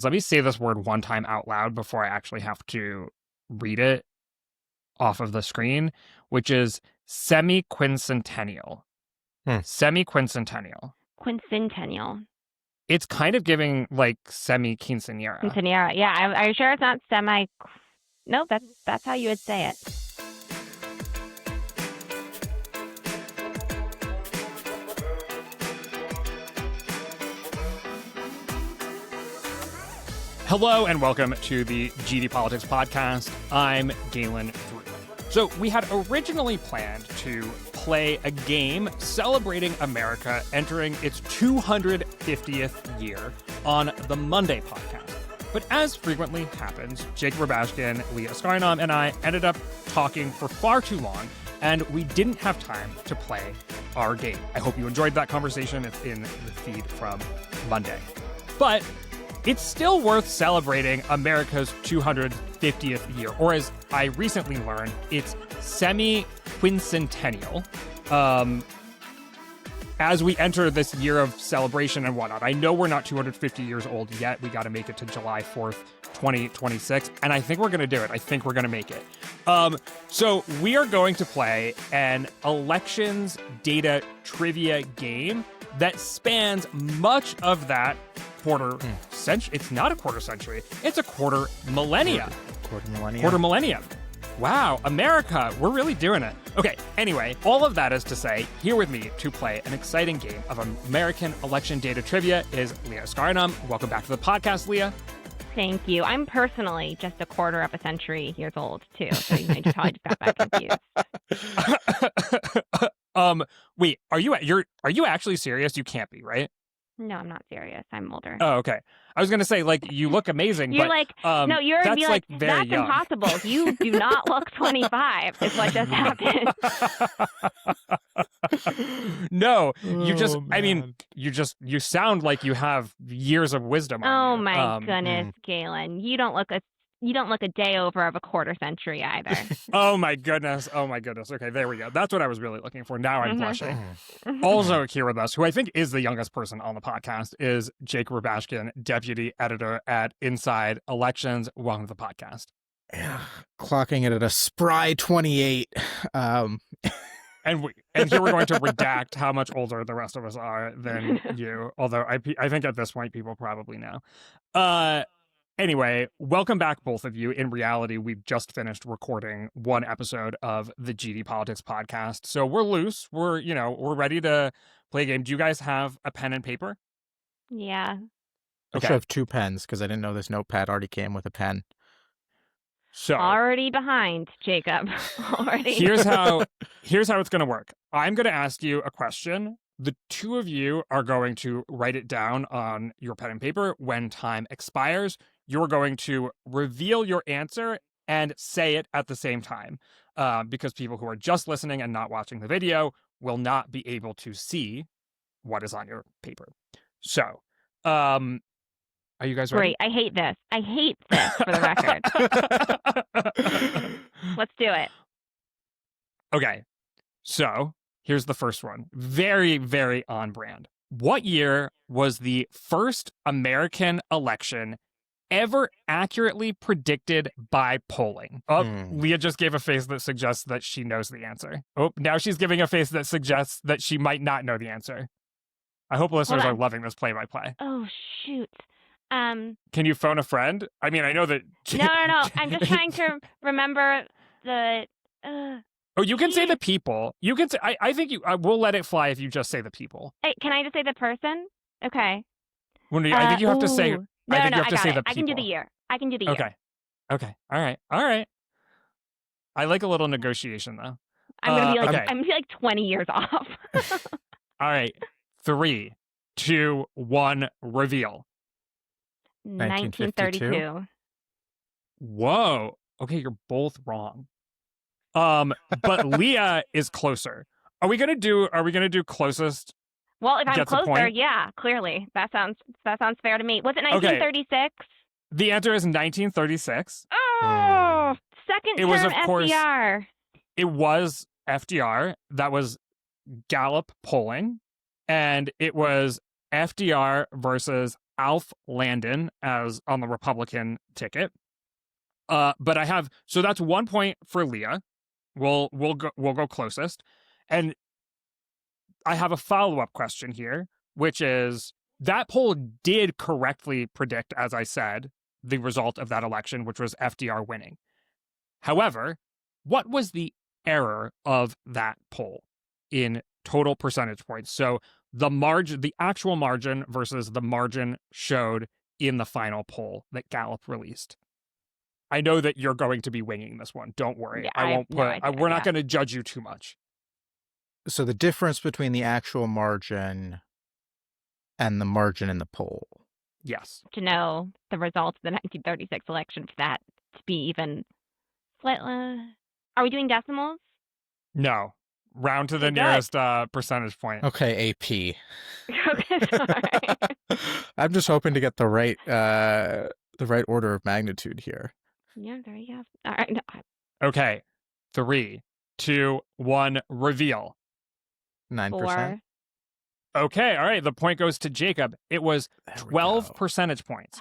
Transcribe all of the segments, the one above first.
Let me say this word one time out loud before I actually have to read it off of the screen, which is semi-quincentennial. Semi-quincentennial. Quincentennial. It's kind of giving like semi-quinceanera. Quinceanera. Yeah. Are you sure it's not semi? No, that's how you would say it. Hello and welcome to the GD Politics Podcast. I'm Galen Drew. So we had originally planned to play a game celebrating America entering its 250th year on the Monday podcast. But as frequently happens, Jake Rubashkin, Leah Askarinam, and I ended up talking for far too long, and we didn't have time to play our game. I hope you enjoyed that conversation. It's in the feed from Monday. But it's still worth celebrating America's 250th year, or as I recently learned, it's semi-quincentennial, as we enter this year of celebration and whatnot. I know we're not 250 years old yet. We got to make it to July 4th, 2026, and I think we're going to do it. I think we're going to make it. So we are going to play an elections data trivia game that spans much of that quarter century. It's not a quarter century. It's a quarter millennia. Quarter millennium. Wow, America, we're really doing it. Okay, anyway, all of that is to say, here with me to play an exciting game of American election data trivia is Leah Askarinam. Welcome back to the podcast, Leah. Thank you. I'm personally just a quarter of a century years old, too, so you might probably just got that confused. Wait, are you actually serious? You can't be, right? No, I'm not serious. I'm older. Oh, okay. I was gonna say, like, you look amazing. You're but, like, no, you're gonna be like, very that's young. impossible. You do not look 25. Is what just happened. No, you sound like you have years of wisdom on Oh you. my goodness, Galen, you don't look a day over of a quarter century either. Oh my goodness. Okay, there we go. That's what I was really looking for. Now I'm blushing. Also here with us, who I think is the youngest person on the podcast, is Jake Rubashkin, deputy editor at Inside Elections. Welcome to the podcast. Yeah, clocking it at a spry 28. And here we're going to redact how much older the rest of us are than you. Although I think at this point people probably know. Anyway, welcome back, both of you. In reality, we've just finished recording one episode of the GD Politics Podcast, so we're loose. We're ready to play a game. Do you guys have a pen and paper? Yeah. I should have two pens because I didn't know this notepad already came with a pen. So already behind, Jacob. Already. Here's how it's going to work. I'm going to ask you a question. The two of you are going to write it down on your pen and paper. When time expires, you're going to reveal your answer and say it at the same time, because people who are just listening and not watching the video will not be able to see what is on your paper. So, are you guys ready? Great. I hate this for the record. Let's do it. Okay. So, here's the first one. Very, very on brand. What year was the first American election ever accurately predicted by polling? Oh, Leah just gave a face that suggests that she knows the answer. Oh, now she's giving a face that suggests that she might not know the answer. I hope listeners are loving this play-by-play. Oh, shoot. Can you phone a friend? I mean, I know that... No. I'm just trying to remember the... Oh, you can say the people. You can say... I think we'll let it fly if you just say the people. Hey, can I just say the person? Okay. I think you have to say... No, I think you have I to got say it. the people. I can do the year. Okay. All right. I like a little negotiation, though. I'm gonna be like 20 years off. All right. 3, 2, 1, reveal. 1932. Whoa. Okay, you're both wrong. But Leah is closer. Are we gonna do closest? Well, if I'm closer, yeah, clearly. That sounds fair to me. Was it 1936? Okay. The answer is 1936. Oh, second term was, of course, FDR. It was FDR. That was Gallup polling. And it was FDR versus Alf Landon as on the Republican ticket. But I have, so that's 1 point for Leah. We'll go closest. And I have a follow-up question here, which is that poll did correctly predict, as I said, the result of that election, which was FDR winning. However, what was the error of that poll in total percentage points? So the margin, the actual margin versus the margin showed in the final poll that Gallup released. I know that you're going to be winging this one. Don't worry. Yeah, I I have won't no put, idea, we're not yeah. going to judge you too much. So the difference between the actual margin and the margin in the poll. Yes. To know the results of the 1936 election for that to be even slightly. Are we doing decimals? No. Round to the Okay, good. nearest percentage point. Okay, AP. Okay, sorry. I'm just hoping to get the right order of magnitude here. Yeah, there you go. All right. No, Okay. 3, 2, 1, reveal. 9%. 4. Okay, all right. The point goes to Jacob. It was There we 12 go. percentage points.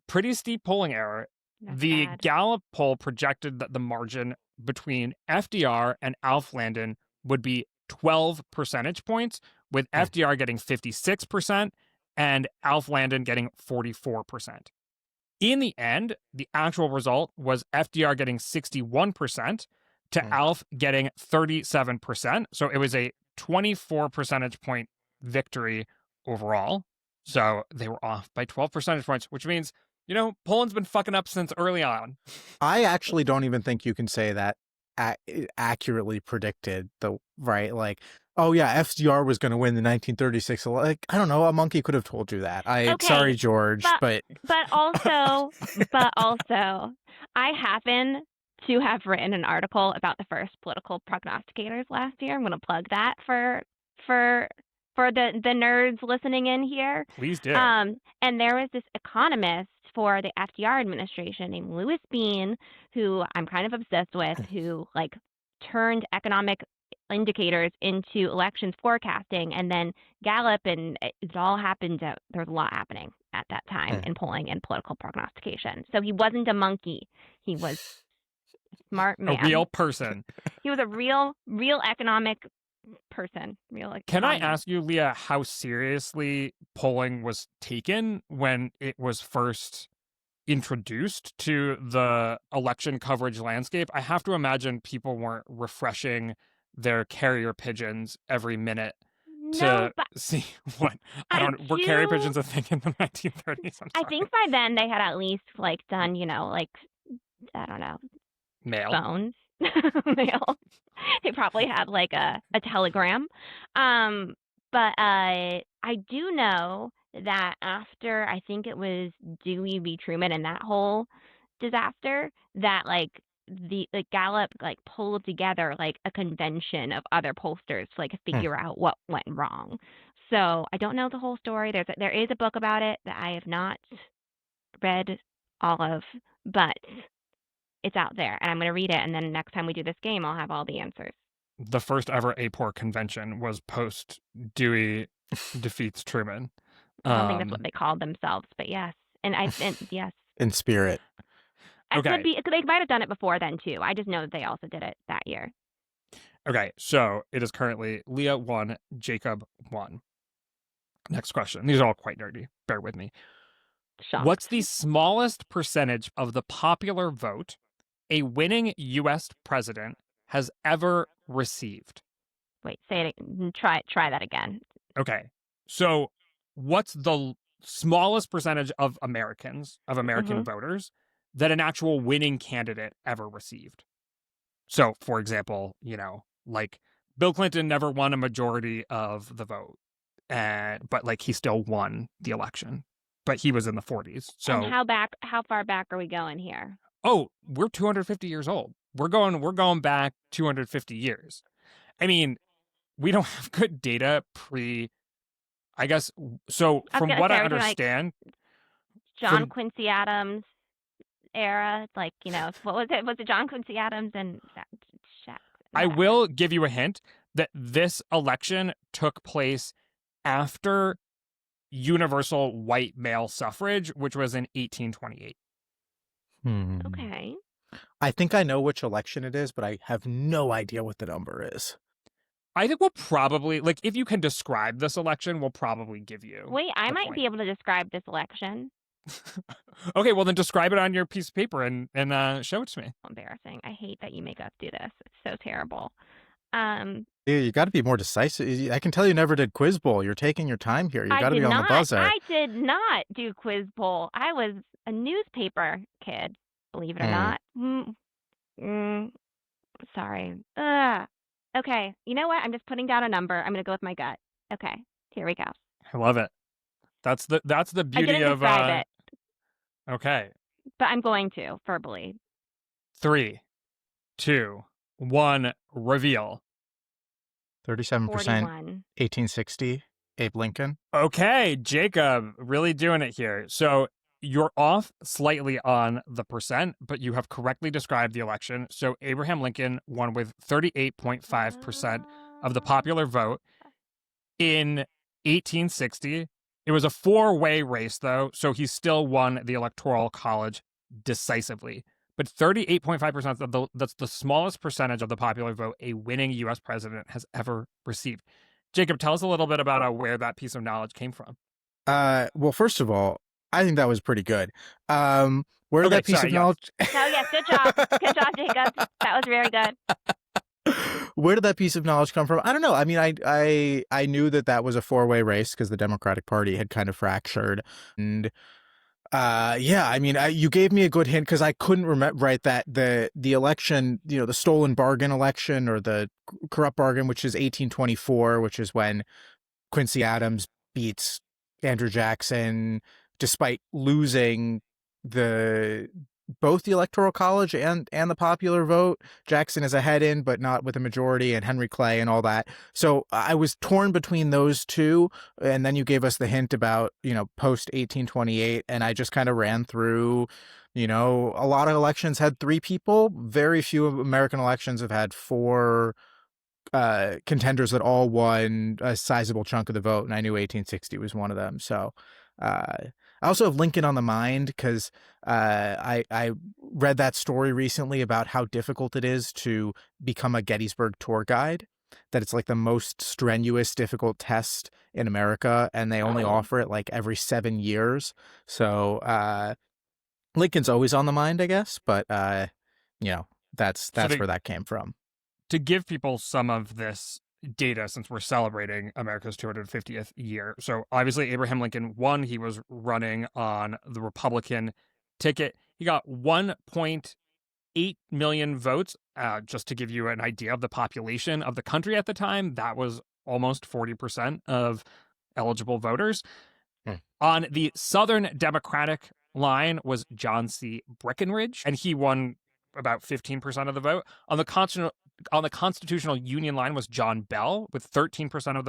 Pretty steep polling error. That's The bad. Gallup poll projected that the margin between FDR and Alf Landon would be 12 percentage points, with FDR getting 56% and Alf Landon getting 44%. In the end, the actual result was FDR getting 61% to Alf getting 37%. So it was a 24 percentage point victory overall. So they were off by 12 percentage points, which means, you know, Poland's been fucking up since early on. I actually don't even think you can say that it accurately predicted the right, like, oh yeah, FDR was going to win the 1936. Like, I don't know, a monkey could have told you that. Okay, Sorry, George, but also, I happen to have written an article about the first political prognosticators last year. I'm going to plug that for the nerds listening in here. Please do. And there was this economist for the FDR administration named Louis Bean, who I'm kind of obsessed with, who like turned economic indicators into elections forecasting, and then Gallup, and it all happened. There's a lot happening at that time in polling and political prognostication. So he wasn't a monkey. He was a smart man. A real person. He was a real economic person. Can I ask you, Leah, how seriously polling was taken when it was first introduced to the election coverage landscape? I have to imagine people weren't refreshing their carrier pigeons every minute to see what. Were carrier pigeons a thing in the 1930s? I think by then they had at least like done, you know, like, I don't know, mail. Phones. Mail. They probably had like a telegram. But I do know that after, I think it was Dewey v. Truman and that whole disaster, that like the Gallup like pulled together like a convention of other pollsters to like figure out what went wrong. So I don't know the whole story. There is a book about it that I have not read all of, but it's out there, and I'm going to read it, and then next time we do this game, I'll have all the answers. The first ever APOR convention was post Dewey defeats Truman. I don't think that's what they called themselves, but yes. And yes. In spirit. Okay. They might have done it before then, too. I just know that they also did it that year. Okay, so it is currently Leah 1, Jacob 1. Next question. These are all quite nerdy. Bear with me. Shocked. What's the smallest percentage of the popular vote a winning U.S. president has ever received? Wait, say it. Try that again. Okay. So what's the smallest percentage of American voters that an actual winning candidate ever received? So, for example, you know, like Bill Clinton never won a majority of the vote, but like he still won the election, but he was in the 40s. So and how far back are we going here? Oh, we're 250 years old. We're going back 250 years. I mean, we don't have good data I guess. So from what I understand, like John Quincy Adams era, like, you know, what was it? Was it John Quincy Adams and I will give you a hint that this election took place after universal white male suffrage, which was in 1828. Okay. I think I know which election it is, but I have no idea what the number is. I think we'll probably, like, if you can describe this election, we'll probably give you. Wait, I the might point. be able to describe this election. Okay, well then describe it on your piece of paper and show it to me. Embarrassing. I hate that you make us do this. It's so terrible. Yeah, you got to be more decisive. I can tell you never did Quiz Bowl. You're taking your time here. You got to be on the buzzer. I did not do Quiz Bowl. I was a newspaper kid, believe it or not. Sorry. Okay, you know what? I'm just putting down a number. I'm going to go with my gut. Okay, here we go. I love it. That's the beauty I didn't of describe it, okay. but I'm going to verbally. 3, 2, 1, reveal. 37%, 41. 1860, Abe Lincoln. Okay, Jacob, really doing it here. So you're off slightly on the percent, but you have correctly described the election. So Abraham Lincoln won with 38.5% of the popular vote in 1860. It was a 4-way race, though, so he still won the Electoral College decisively. But 38.5%, that's the smallest percentage of the popular vote a winning U.S. president has ever received. Jacob, tell us a little bit about where that piece of knowledge came from. Well, first of all, I think that was pretty good. Where did that piece of knowledge? Oh, yes, good job. Good job, Jacob. That was very good. Where did that piece of knowledge come from? I don't know. I mean, I knew that was a 4-way race because the Democratic Party had kind of fractured. And yeah, I mean, you gave me a good hint because I couldn't remember, right, that the election, the stolen bargain election or the corrupt bargain, which is 1824, which is when Quincy Adams beats Andrew Jackson despite losing both the Electoral College and the popular vote. Jackson is ahead in, but not with a majority, and Henry Clay and all that. So I was torn between those two. And then you gave us the hint about, post 1828. And I just kind of ran through, a lot of elections had 3 people. Very few American elections have had 4 contenders that all won a sizable chunk of the vote. And I knew 1860 was one of them. So, I also have Lincoln on the mind because I read that story recently about how difficult it is to become a Gettysburg tour guide, that it's like the most strenuous, difficult test in America, and they only offer it like every 7 years. So Lincoln's always on the mind, I guess, but that's where that came from. To give people some of this data, since we're celebrating America's 250th year. So obviously Abraham Lincoln won. He was running on the Republican ticket. He got 1.8 million votes. Just to give you an idea of the population of the country at the time, that was almost 40% of eligible voters. On the Southern Democratic line was John C. Breckinridge, and he won about 15% of the vote. On the Constitutional Union line was John Bell with 13% of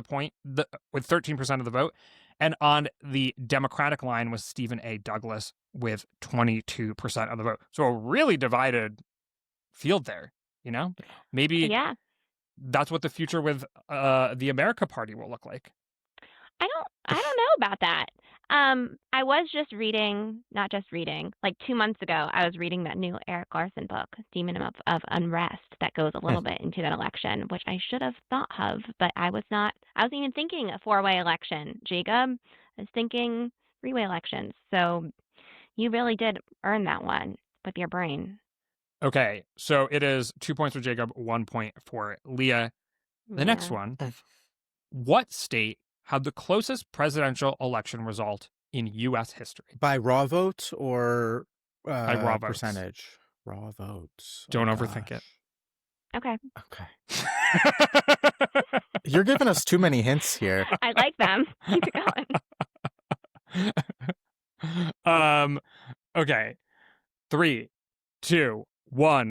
the vote, and on the Democratic line was Stephen A. Douglas with 22% of the vote. So a really divided field there. Maybe that's what the future with the America Party will look like. I don't know about that. I was just reading, not just reading, like 2 months ago, I was reading that new Eric Larson book, Demon of Unrest, that goes a little bit into that election, which I should have thought of, but I wasn't even thinking a 4-way election, Jacob. I was thinking 3-way elections. So you really did earn that one with your brain. Okay, so it is 2 points for Jacob, 1 point for Leah. The next one, what state had the closest presidential election result in U.S. history? By raw votes or by raw votes. Percentage? Raw votes. Don't overthink it. Okay. You're giving us too many hints here. I like them. Keep it going. Okay. 3, 2, 1.